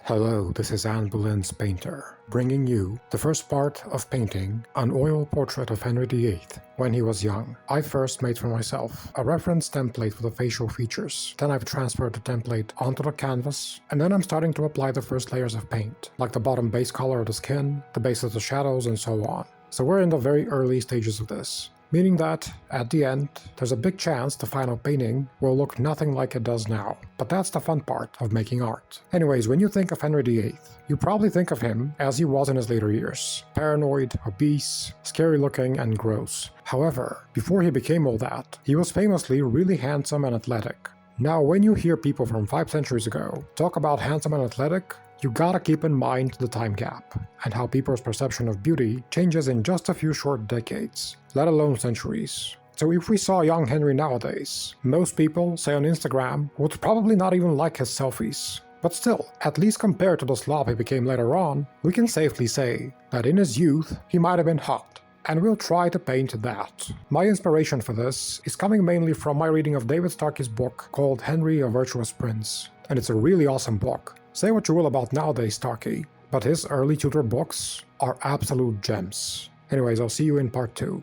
Hello, this is Anne Boleyn's Painter, bringing you the first part of painting an oil portrait of Henry VIII when he was young. I first made for myself a reference template for the facial features, then I've transferred the template onto the canvas, and then I'm starting to apply the first layers of paint, like the bottom base color of the skin, the base of the shadows, and so on. So we're in the very early stages of this. Meaning that, at the end, there's a big chance the final painting will look nothing like it does now. But that's the fun part of making art. Anyways, when you think of Henry VIII, you probably think of him as he was in his later years. Paranoid, obese, scary looking, and gross. However, before he became all that, he was famously really handsome and athletic. Now, when you hear people from 5 centuries ago talk about handsome and athletic, you gotta keep in mind the time gap, and how people's perception of beauty changes in just a few short decades, let alone centuries. So if we saw young Henry nowadays, most people, say on Instagram, would probably not even like his selfies. But still, at least compared to the slob he became later on, we can safely say that in his youth he might have been hot. And we'll try to paint that. My inspiration for this is coming mainly from my reading of David Starkey's book called Henry, a Virtuous Prince. And it's a really awesome book. Say what you will about nowadays Starkey, but his early Tudor books are absolute gems. Anyways, I'll see you in part 2.